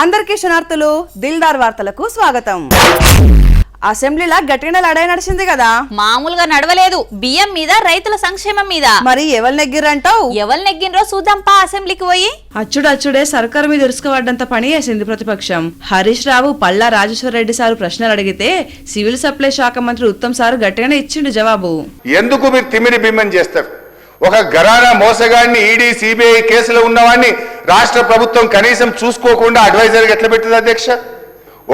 అందరికీ శనార్థులు దిల్దార్ వార్తలకు స్వాగతం. అసెంబ్లీలో గట్టిగా లడాయి నడిచింది కదా. మామూలుగా నడవలేదు. బియ్యం మీద రైతుల సంక్షేమం మీద. మరి ఎవరు నెగ్గిరంటావు? ఎవరు నెగ్గినరో చూద్దాంపా అసెంబ్లీకి పోయి. అచ్చుడే సర్కారు మీద ఇరుసుకుపడ్డంత పని చేసింది ప్రతిపక్షం. హరీష్ రావు, పల్లా రాజేశ్వర రెడ్డి సారు ప్రశ్నలు అడిగితే సివిల్ సప్లై శాఖ మంత్రి ఉత్తమ్ సారు గట్టిగానే ఇచ్చిండు జవాబు. ఎందుకు మీరు తిమిరి బిమ్మని చేస్తారు? ఒక ఘరానా మోసగాడిని ఈడీ సిబిఐ కేసులో ఉన్నవాడిని రాష్ట్ర ప్రభుత్వం కనీసం చూసుకోకుండా అడ్వైజర్గా ఎట్లా పెట్టింది అధ్యక్ష?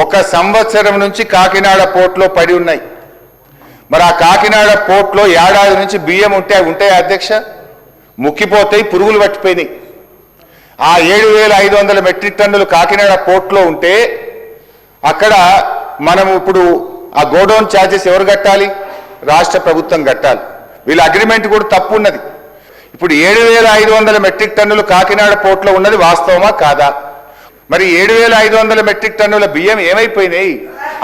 1 సంవత్సరం నుంచి కాకినాడ పోర్టులో పడి ఉన్నాయి. మరి ఆ కాకినాడ పోర్టులో ఏడాది నుంచి బియ్యం ఉంటాయి అధ్యక్ష, ముక్కిపోతాయి, పురుగులు పట్టిపోయినాయి. ఆ 7,500 మెట్రిక్ టన్నులు కాకినాడ పోర్టులో ఉంటే అక్కడ మనం ఇప్పుడు ఆ గోడౌన్ ఛార్జెస్ ఎవరు కట్టాలి? రాష్ట్ర ప్రభుత్వం కట్టాలి. వీళ్ళ అగ్రిమెంట్ కూడా తప్పు ఉన్నది. ఇప్పుడు 7,500 మెట్రిక్ టన్నులు కాకినాడ పోర్టులో ఉన్నది వాస్తవమా కాదా? మరి 7,500 మెట్రిక్ టన్నుల బియ్యం ఏమైపోయినాయి?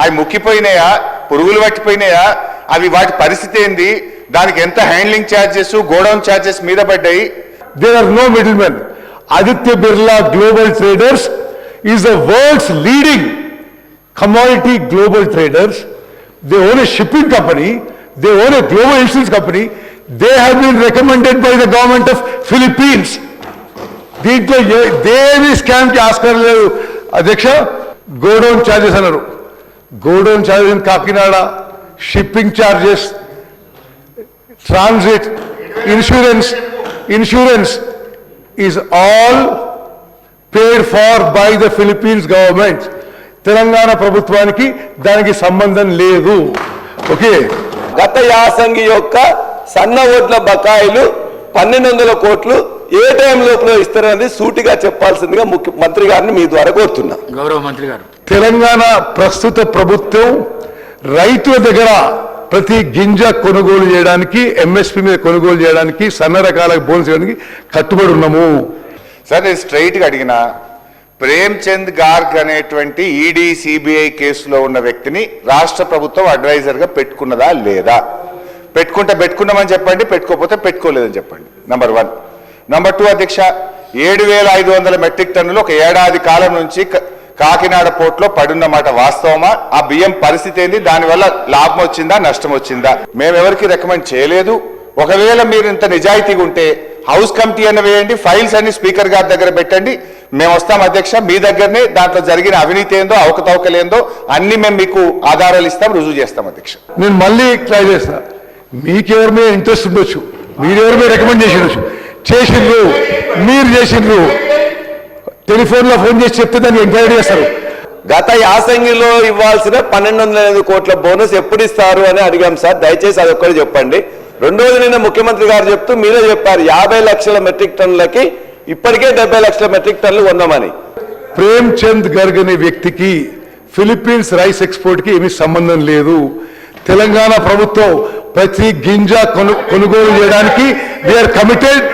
అవి ముక్కిపోయినాయా, పురుగులు పట్టిపోయినాయా? అవి వాటి పరిస్థితి ఏంది? దానికి ఎంత హ్యాండ్లింగ్ ఛార్జెస్, గోడౌన్ ఛార్జెస్ మీద పడ్డాయి? There are no middlemen. Aditya Birla Global Traders is the world's leading commodity global traders. They own a shipping company. They own a global insurance company. They have been recommended by the government of Philippines. దీంట్లో దేవి స్కామ్కి ఆస్కారం లేదు అధ్యక్ష. Godown charges అన్నారు. Godown charges in Kakinada, shipping charges, transit, insurance is all paid for by the Philippines government. Telangana ప్రభుత్వానికి దానికి సంబంధం లేదు. Okay, గత యాసంగి యొక్క సన్న ఓట్ల బకాయిలు 1,200 కోట్లు ఏ టైం లోపల ఇస్తారనేది సూటిగా చెప్పాల్సిందిగా ముఖ్యమంత్రి గారిని మీ ద్వారా కోరుతున్నా. గౌరవ మంత్రి గారు, తెలంగాణ ప్రస్తుత ప్రభుత్వం రైతుల దగ్గర ప్రతి గింజ కొనుగోలు చేయడానికి, ఎంఎస్పీ మీద కొనుగోలు చేయడానికి, సన్న రకాలకు బోనస్ చేయడానికి కట్టుబడి ఉన్నాము. సార్ నేను స్ట్రైట్గా అడిగిన, ప్రేమ్చంద్ గార్గ్ అనేటువంటి ఈడీ సిబిఐ కేసులో ఉన్న వ్యక్తిని రాష్ట్ర ప్రభుత్వం అడ్వైజర్గా పెట్టుకున్నదా లేదా? పెట్టుకున్నామని చెప్పండి, పెట్టుకోకపోతే పెట్టుకోలేదని చెప్పండి. నంబర్ 1. నంబర్ 2 అధ్యక్ష, 7,500 మెట్రిక్ టన్నులు ఒక ఏడాది కాలం నుంచి కాకినాడ పోర్టులో పడున్నమాట వాస్తవమా? ఆ బియ్యం పరిస్థితి ఏంది? దానివల్ల లాభం వచ్చిందా, నష్టం వచ్చిందా? మేము ఎవరికి రికమెండ్ చేయలేదు. ఒకవేళ మీరు ఇంత నిజాయితీగా ఉంటే హౌస్ కమిటీ అన్న వేయండి, ఫైల్స్ అన్ని స్పీకర్ గారి దగ్గర పెట్టండి, మేము వస్తాం అధ్యక్ష. మీ దగ్గరనే దాంట్లో జరిగిన అవినీతి ఏందో, అవకతవకలేందో అన్ని మేము మీకు ఆధారాలు ఇస్తాం, రుజువు చేస్తాం అధ్యక్ష. నేను మళ్ళీ ట్రై చేస్తా. మీకెవరి మీద ఇంట్రెస్ట్ ఉండొచ్చు, మీరెవరి మీద రికమెండ్ చేసిండ్రు, మీరు చేసిండ్రు, టెలిఫోన్లో ఫోన్ చేసి చెప్తే దాన్ని ఎంక్వైరీ చేస్తారు. గత యాసంగిలో ఇవ్వాల్సిన 1,205 కోట్ల బోనస్ ఎప్పుడు ఇస్తారు అని అడిగాం సార్. దయచేసి అది ఒక్కటి చెప్పండి. రెండోది నిన్న ముఖ్యమంత్రి గారు చెప్తూ మీరే చెప్పారు 50 లక్షల మెట్రిక్ టన్నులకి ఇప్పటికే 70 లక్షల మెట్రిక్ టన్నులు కొన్నామని. ప్రేమ్చంద్ గర్గ్ అనే వ్యక్తికి ఫిలిప్పీన్స్ రైస్ ఎక్స్పోర్ట్కి ఏమీ సంబంధం లేదు. తెలంగాణ ప్రభుత్వం ప్రతి గింజ కొనుగోలు చేయడానికి వీఆర్ కమిటెడ్.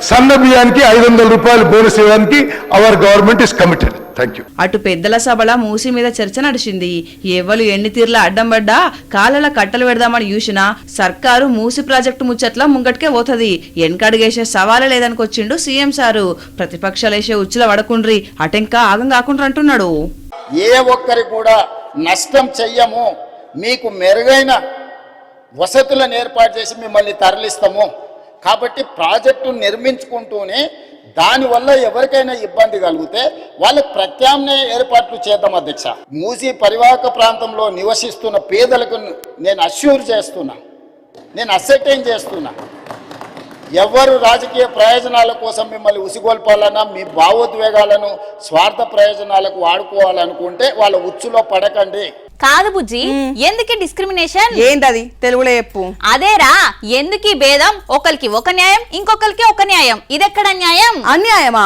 సన్న బియ్యానికి 500 రూపాయలు బోనస్ ఇవ్వడానికి our government is committed. Thank you. అటు పెద్దల సభల మూసి మీద చర్చ నడిచింది. ఎవరు ఎన్ని తీర్ల అడ్డం పడ్డా కాళ్ళ కట్టలు పెడదామని చూసినా సర్కారు మూసి ప్రాజెక్టు ముచ్చట్ల ముంగట్కే పోతుంది. వెనకడుగేసే సవాలే లేదనుకొచ్చిండు సీఎం సారు. ప్రతిపక్షాలేసే ఉచ్చుల పడకుండ్రి, అటెంకా ఆగం కాకుండా అంటున్నాడు. ఏ ఒక్కరి కూడా నష్టం చెయ్యము, మీకు మెరుగైన వసతులను ఏర్పాటు చేసి మిమ్మల్ని తరలిస్తాము. కాబట్టి ప్రాజెక్టు నిర్మించుకుంటూనే దానివల్ల ఎవరికైనా ఇబ్బంది కలిగితే వాళ్ళకి ప్రత్యామ్నాయ ఏర్పాట్లు చేద్దాం అధ్యక్ష. మూసీ పరివాహక ప్రాంతంలో నివసిస్తున్న పేదలకు నేను అష్యూర్ చేస్తున్నా, నేను అసెటైన్ చేస్తున్నా, ఎవరు రాజకీయ ప్రయోజనాల కోసం మిమ్మల్ని ఉసిగొల్పాలన్నా, మీ భావోద్వేగాలను స్వార్థ ప్రయోజనాలకు వాడుకోవాలనుకుంటే వాళ్ళ ఉచ్చులో పడకండి. కాదు బుజ్జి, ఎందుకు డిస్క్రిమినేషన్? ఏంటది తెలుగులో చెప్పు. అదేరా, ఎందుకు భేదం? ఒకరికి ఒక న్యాయం, ఇంకొకరికి ఒక న్యాయం. ఇదెక్కడ న్యాయం? అన్యాయమా?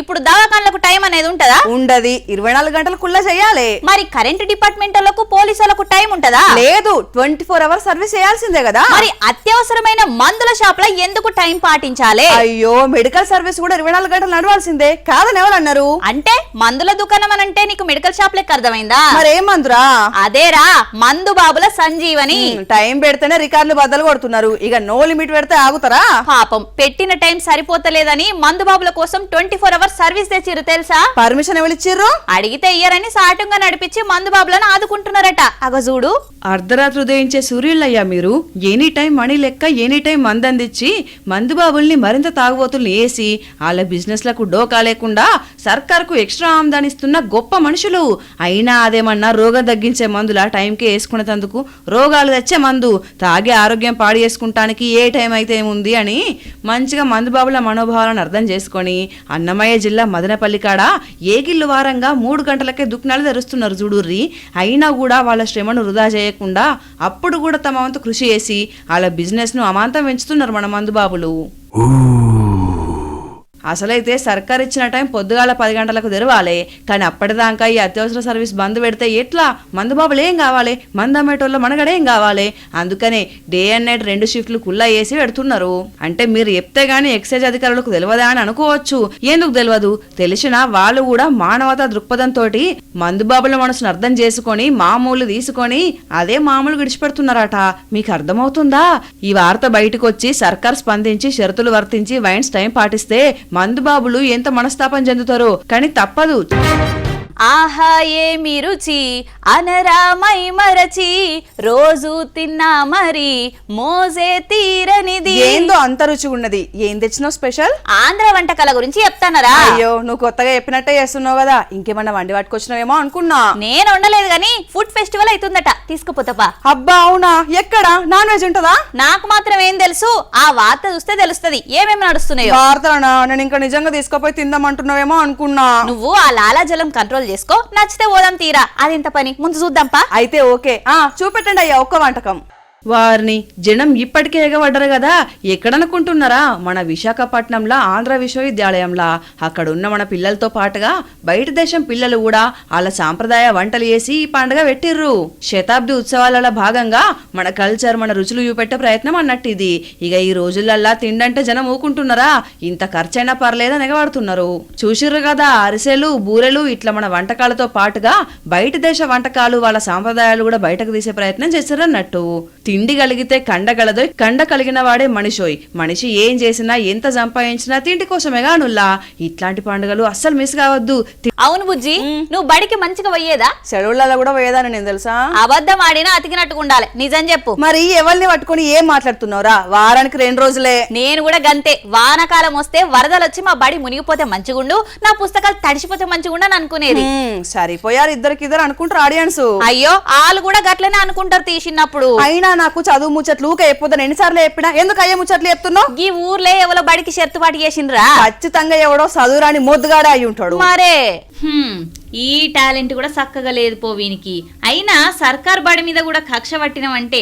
ఇప్పుడు దవాఖాన్లకు టైం అనేది ఉంటదా? ఉండది. 24 గంటలకుల్లా చెయ్యాలి. మరి కరెంట్ డిపార్ట్మెంట్ వాళ్ళకు, పోలీసులకు టైం ఉంటదా? లేదు, 24 hours సర్వీస్ చేయాల్సిందే కదా. మరి అత్యవసరమైన మందుల షాప్ లో ఎందుకు టైం పాటించాలి? అయ్యో, మెడికల్ సర్వీస్ కూడా 24 గంటలు నడవాల్సిందే కాదని ఎవరు అన్నారు? అంటే మందుల దుకాణం అని అంటే నీకు మెడికల్ షాప్ లెక్క అర్థమైందా? మరేం మందురా? అదేరా మందు బాబుల సంజీవని. టైం పెడితేనే రికార్డులు బద్దలు కొడుతున్నారు, ఇక నో లిమిట్ పెడితే ఆగుతారా? పాపం పెట్టిన టైం సరిపోతలేదని మందు బాబుల కోసం 24 hours సర్వీస్ తెచ్చిర్రు తెలుసా? పర్మిషన్ ఎవరు ఇచ్చిర్రు? అడిగితే ఇయ్యరని సాటంగా నడిపించి మందు బాబులను ఆదుకుంటున్నారట. అగ చూడు. అర్ధరాత్రి ఉదయించే సూర్యులయ్యా మీరు. ఎనీ టైం మనీ లెక్క ఎనీ టైం మందందించి మందు బాబుల్ని మరింత తాగుబోతుల్ని వేసి వాళ్ళ బిజినెస్ లకు డోకా లేకుండా సర్కార్కు ఎక్స్ట్రా ఆమ్దాని ఇస్తున్న గొప్ప మనుషులు. అయినా అదేమన్నా రోగం తగ్గించే మందులా టైంకి వేసుకునేందుకు రోగాలు తెచ్చే మందు, తాగే ఆరోగ్యం పాడు చేసుకుంటానికి ఏ టైం అయితే ఏముంది అని మంచిగా మందు బాబుల మనోభావాలను అర్థం చేసుకొని అన్నమయ్య జిల్లా మదనపల్లి కాడ ఏగిళ్ళు వారంగా 3 గంటలకే దుకాణాలు తెరుస్తున్నారు చూడుర్రి. అయినా కూడా వాళ్ళ శ్రమను వృధా చేయకుండా అప్పుడు కూడా తమ వంతు కృషి చేసి వాళ్ళ బిజినెస్ ను అమాంతం పెంచుతున్నారు మన మందు బాబులు. అసలైతే సర్కార్ ఇచ్చిన టైం పొద్దుగాల 10 గంటలకు తెరవాలి, కానీ అప్పటిదాకా ఈ అత్యవసర సర్వీస్ బంద్ పెడితే ఎట్లా? మందు బాబులు ఏం కావాలి? మందు అమ్మేటోళ్ళ మనగడేం కావాలి? అందుకనే డే అండ్ నైట్ 2 షిఫ్ట్లు కుల్లా వేసి పెడుతున్నారు. అంటే మీరు చెప్తే గానీ ఎక్సైజ్ అధికారులకు తెలియదా అని అనుకోవచ్చు. ఎందుకు తెలియదు? తెలిసినా వాళ్ళు కూడా మానవతా దృక్పథంతో మందు బాబుల మనసును అర్థం చేసుకొని మామూలు తీసుకొని అదే మామూలు విడిచిపెడుతున్నారట. మీకు అర్థమవుతుందా? ఈ వార్త బయటకు వచ్చి సర్కార్ స్పందించి షరతులు వర్తించి వైన్స్ టైం పాటిస్తే మందు బాబులు ఎంత మనస్తాపం చెందుతారో, కానీ తప్పదు. ఆహా ఏమి రుచి అనరామై మరచి రోజు తిన్నా మరి మోజే తీరనిది. ఏందో అంత రుచిగా ఉన్నది. ఏం తెచ్చినావు స్పెషల్? ఆంధ్ర వంటకాల గురించి చెప్తానరా? అయ్యో, నువ్వు కొత్తగా చెప్పినట్టే చేస్తున్నావు కదా, ఇంకేమన్నా వండి పట్టుకొచ్చినావేమో అనుకున్నా. నేను వండలేదు గాని ఫుడ్ ఫెస్టివల్ అవుతుందట, తీసుకుపోతాపా. అబ్బా అవునా? ఎక్కడ? నాన్ వెజ్ ఉంటుందా? నాకు మాత్రం ఏం తెలుసు, ఆ వార్త చూస్తే తెలుస్తది ఏమేమి నడుస్తున్నాయో. వార్తనా? నేను ఇంకా నిజంగా తీసుకుపోయి తిందామంటున్నావేమో అనుకున్నా. నువ్వు ఆ లాలాజలం కంట్రోల్ చేసుకో, నచ్చితే పోదాం తీరా. అదింత పని ముందు చూద్దాంపా. అయితే ఓకే, చూపెట్టండి అయ్యా ఒక్క వంటకం. వారిని జనం ఇప్పటికే ఎగబడ్డరు కదా, ఎక్కడనుకుంటున్నారా? మన విశాఖపట్నంలో ఆంధ్ర విశ్వవిద్యాలయంలా. అక్కడ ఉన్న మన పిల్లలతో పాటుగా బయట దేశం పిల్లలు కూడా వాళ్ళ సాంప్రదాయ వంటలు వేసి ఈ పండుగ పెట్టిర్రు. శతాబ్ది ఉత్సవాలలో భాగంగా మన కల్చర్, మన రుచులు చూపెట్టే ప్రయత్నం అన్నట్టు ఇది. ఇక ఈ రోజులల్లా తిండంటే జనం ఊకుంటున్నారా? ఇంత ఖర్చైనా పర్లేదని ఎగబడుతున్నారు. చూసిర్రు కదా, అరిసెలు, బూరెలు ఇట్లా మన వంటకాలతో పాటుగా బయట దేశ వంటకాలు, వాళ్ళ సాంప్రదాయాలు కూడా బయటకు తీసే ప్రయత్నం చేశారన్నట్టు. తిండి కలిగితే కండ కలదోయ్, కండ కలిగిన వాడే మనిషోయ్. మనిషి ఏం చేసినా ఎంత సంపాదించినా తిండి కోసమే గానుల్లా. ఇట్లాంటి పండుగలు అస్సలు మిస్ కావద్దు. అవును బుజ్జి, నువ్వు బడికి మంచిగా పోయేదా? సెలవులలో కూడా పోయేదాని నేను తెలుసా. అబద్ధం ఆడినా అతికినట్టుగా ఉండాలి, నిజం చెప్పు. మరి ఎవరిని పట్టుకుని ఏం మాట్లాడుతున్నావురా? వారానికి 2 రోజులే. నేను కూడా గంతే. వానకాలం వస్తే వరదలు వచ్చి మా బడి మునిగిపోతే మంచిగుండు, నా పుస్తకాలు తడిసిపోతే మంచిగుండు అని అనుకునేది. సరిపోయారు ఇద్దరు అనుకుంటారు ఆడియన్స్. అయ్యో, వాళ్ళు కూడా గట్లనే అనుకుంటారు తీసినప్పుడు. అయినా నాకు చదువు ముచ్చట్లు ఊకే చెప్పొద్దని ఎన్నిసార్లు చెప్పినా, ఎందుకు అయ్యే ముచ్చట్లు చెప్తున్నావు? ఈ ఊర్లో ఎవరో బడికి షర్తుపాటు చేసిండ్రా? ఖచ్చితంగా ఎవడో చదువురాని మొద్దుగాడే అయి ఉంటాడు. మరే ఈ టాలెంట్ కూడా చక్కగా లేదు పోవీనికి. అయినా సర్కార్ బడి మీద కూడా కక్ష పట్టినవంటే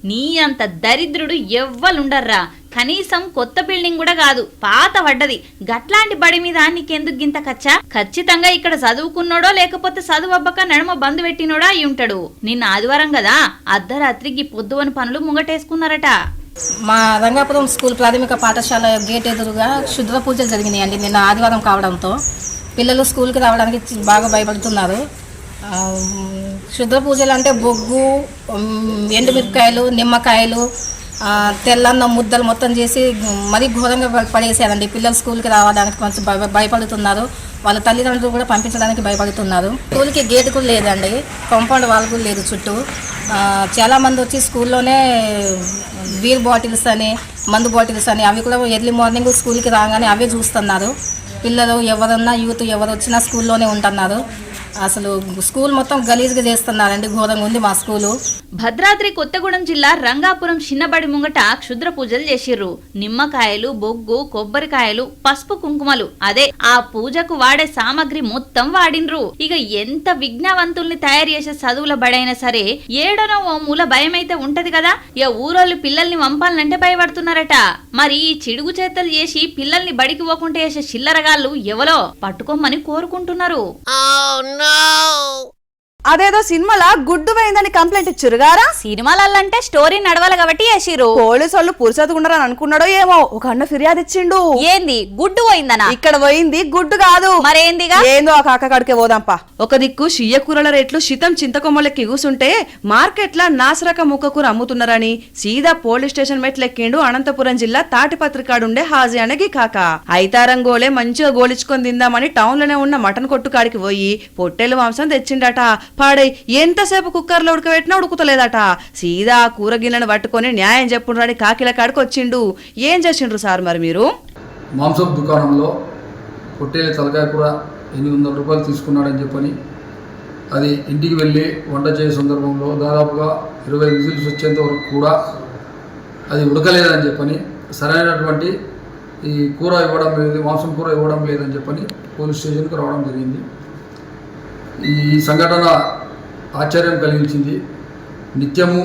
నీ అంత దరిద్రుడు ఎవ్వలుండర్రా. కనీసం కొత్త బిల్డింగ్ కూడా కాదు, పాత పడ్డది. గట్లాంటి బడి మీద నీకెందుకు గింత కచ్చా? ఖచ్చితంగా ఇక్కడ చదువుకున్నాడో లేకపోతే చదువు అబ్బక నడుమ బంద్ పెట్టినోడా అయి ఉంటాడు. నిన్న ఆదివారం కదా, అర్ధరాత్రికి పొద్దువని పనులు ముంగటేసుకున్నారట. మా రంగాపురం స్కూల్ ప్రాథమిక పాఠశాల గేట్ ఎదురుగా క్షుద్ర పూజలు జరిగినాయండి నిన్న ఆదివారం కావడంతో. పిల్లలు స్కూల్కి రావడానికి బాగా భయపడుతున్నారు. క్షుద్ర పూజలు అంటే బొగ్గు, ఎండుమిరపకాయలు, నిమ్మకాయలు, తెల్లన్న ముద్దలు మొత్తం చేసి మరీ ఘోరంగా పడేసారండి. పిల్లలు స్కూల్కి రావడానికి కొంచెం భయపడుతున్నారు. వాళ్ళ తల్లిదండ్రులు కూడా పంపించడానికి భయపడుతున్నారు. స్కూల్కి గేట్ కూడా లేదండి, కాంపౌండ్ వాల్ కూడా లేదు చుట్టూ. చాలామంది వచ్చి స్కూల్లోనే బీర్ బాటిల్స్ అని, మందు బాటిల్స్ అని అవి కూడా ఎర్లీ మార్నింగ్ స్కూల్కి రాగానే అవే చూస్తున్నారు. పిల్లలు ఎవరన్నా యూత్ ఎవరు వచ్చినా స్కూల్లోనే ఉంటున్నారు. అసలు స్కూల్ మొత్తం గలీజ్గా చేస్తున్నారండి, ఘోరంగా ఉంది మా స్కూలు. భద్రాద్రి కొత్తగూడెం జిల్లా రంగాపురం చిన్నబడి ముంగట క్షుద్ర పూజలు చేసిర్రు. నిమ్మకాయలు, బొగ్గు, కొబ్బరికాయలు, పసుపు, కుంకుమలు, అదే ఆ పూజకు వాడే సామాగ్రి మొత్తం వాడిన్రు. ఇక ఎంత విజ్ఞావంతుల్ని తయారు చేసే చదువుల బడైనా సరే ఏడనో ఓ మూల భయమైతే ఉంటది కదా. ఇక ఊరోళ్ళు పిల్లల్ని వంపాలంటే భయపడుతున్నారట. మరి ఈ చిడుగు చేతలు చేసి పిల్లల్ని బడికి పోకుంటే చేసే చిల్లరగాళ్ళు ఎవలో పట్టుకోమని కోరుకుంటున్నారు. అదేదో సినిమాలా గుడ్డు పోయిందని కంప్లైంట్ ఇచ్చురుగారా. సినిమాలంటే స్టోరీ నడవాలి కాబట్టి వేసిరు. పోలీసు వాళ్ళు పురుసతుకుండారని అనుకున్నాడో ఏమో, ఒక అన్న ఫిర్యాదు ఇచ్చిండు. ఏంది గుడ్డు పోయిందనా? ఇక్కడ పోయింది గుడ్డు కాదు మరేందిగా? ఏందో ఆ కాక కాడికే పోదాంపా. ఒక దిక్కు షియ్య కూరల రేట్లు శితం చింతకొమ్మలెక్కి కూసుంటే మార్కెట్ల నాసరక ముక్క కూర అమ్ముతున్నారని సీదా పోలీస్ స్టేషన్ మెట్లెక్కిండు అనంతపురం జిల్లా తాటిపత్రికాడుండే హాజీ అనగి కాక. ఐతారం గోలే మంచిగా గోలిచుకొని తిందామని టౌన్ లోనే ఉన్న మటన్ కొట్టు కాడికి పోయి పొట్టేలు మాంసం తెచ్చిండట. పాడై ఎంతసేపు కుక్కర్లో ఉడకబెట్టినా ఉడుకుతలేదట. సీదా ఆ కూర గిన్నెను పట్టుకొని న్యాయం చెప్పుండ్రాని కాకిల కాడికి వచ్చిండు. ఏం చేసిండ్రు సార్ మరి మీరు? మాంసం దుకాణంలో పొట్టేలు తలకాయ కూర 800 రూపాయలు తీసుకున్నాడని చెప్పని అది ఇంటికి వెళ్ళి వంట చేసే సందర్భంలో దాదాపుగా 20 విజిల్స్ వచ్చేంత వరకు కూడా అది ఉడకలేదని చెప్పని, సరైనటువంటి ఈ కూర ఇవ్వడం లేదు, మాంసం కూర ఇవ్వడం లేదని చెప్పని పోలీస్ స్టేషన్కి రావడం జరిగింది. ఈ సంఘటన ఆశ్చర్యం కలిగించింది. నిత్యము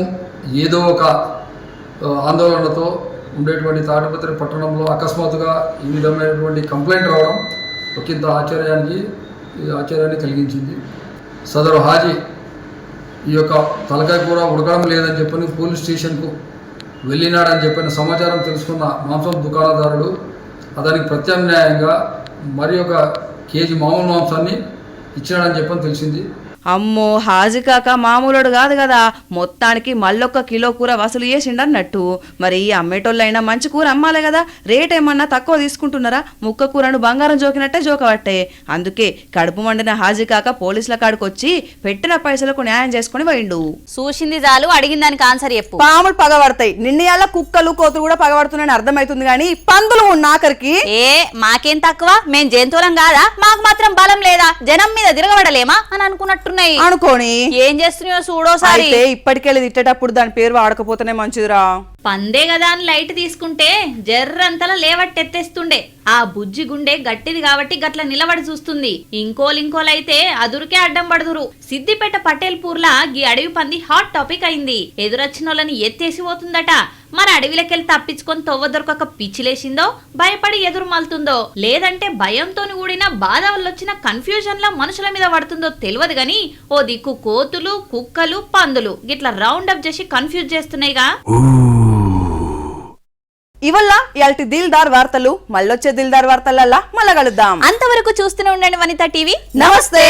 ఏదో ఒక ఆందోళనతో ఉండేటువంటి తాడిపత్రి పట్టణంలో అకస్మాత్తుగా ఈ విధమైనటువంటి కంప్లైంట్ రావడం ఒకంత ఆశ్చర్యాన్ని కలిగించింది. సదరు హాజీ ఈ యొక్క తలకాయ కూర ఉడకడం లేదని చెప్పని పోలీస్ స్టేషన్కు వెళ్ళినాడని చెప్పిన సమాచారం తెలుసుకున్న మాంసం దుకాణదారుడు అతనికి ప్రత్యామ్నాయంగా మరి ఒక కేజీ మామూలు మాంసాన్ని ఇచ్చినాడని చెప్పని తెలిసింది. అమ్మో, హాజీ కాక మామూలుడు కాదు కదా, మొత్తానికి మళ్ళొక్క కిలో కూర వసూలు చేసిండన్నట్టు. మరి అమ్మేటోళ్ళైనా మంచి కూర అమ్మాలి కదా, రేట్ ఏమన్నా తక్కువ తీసుకుంటున్నారా? ముక్క కూరను బంగారం జోకినట్టే జోకబట్టే. అందుకే కడుపు మండిన హాజీ కాక పోలీసుల కాడికి వచ్చి పెట్టిన పైసలకు న్యాయం చేసుకుని పోయిండు. చూసింది చాలు, అడిగిన దానికి ఆన్సర్ చెప్పు. పాములు పగబడతాయి, నిన్నయాల కుక్కలు కోతులు కూడా పగబడుతున్నాయని అర్థమవుతుంది కానీ పందులు ఉన్న ఆఖరికి మాకేం తక్కువ? మేం జంతువులం కాదా? మాకు మాత్రం బలం లేదా? జనం మీద తిరగబడలేమా అని అనుకున్నట్టు అనుకోని ఏం చేస్తున్నాయో చూడోసారి. ఇప్పటికెళ్ళి తిట్టేటప్పుడు దాని పేరు వాడకపోతేనే మంచిదిరా. పందే కదా అని లైట్ తీసుకుంటే జర్రంతలా లేవట్టెత్తేస్తుండే. ఆ బుజ్జి గుండె గట్టిది కాబట్టి గట్ల నిలబడి చూస్తుంది. ఇంకోలైతే అదురుకే అడ్డం పడుదురు. సిద్దిపేట పటేల్పూర్లా గీ అడవి పంది హాట్ టాపిక్ అయింది. ఎదురొచ్చిన వాళ్ళని ఎత్తేసి పోతుందట. మరి అడవిలకెళ్ళి తప్పించుకొని తొవ్వ దొరకక పిచ్చిలేసిందో, భయపడి ఎదురు మలుతుందో, లేదంటే భయంతో కూడిన బాధ వల్ల వచ్చిన కన్ఫ్యూజన్ లా మనుషుల మీద పడుతుందో తెలియదు గాని ఓ దిక్కు కోతులు, కుక్కలు, పందులు గిట్లా రౌండ్ అప్ చేసి కన్ఫ్యూజ్ చేస్తున్నాయిగా. ఇవల్ల ఇయాల్టి దిల్దార్ వార్తలు. మళ్ళొచ్చే దిల్దార్ వార్తలల్లా మళ్ళా కలుద్దాం. అంతవరకు చూస్తూనే ఉండండి వనితా టీవీ. నమస్తే.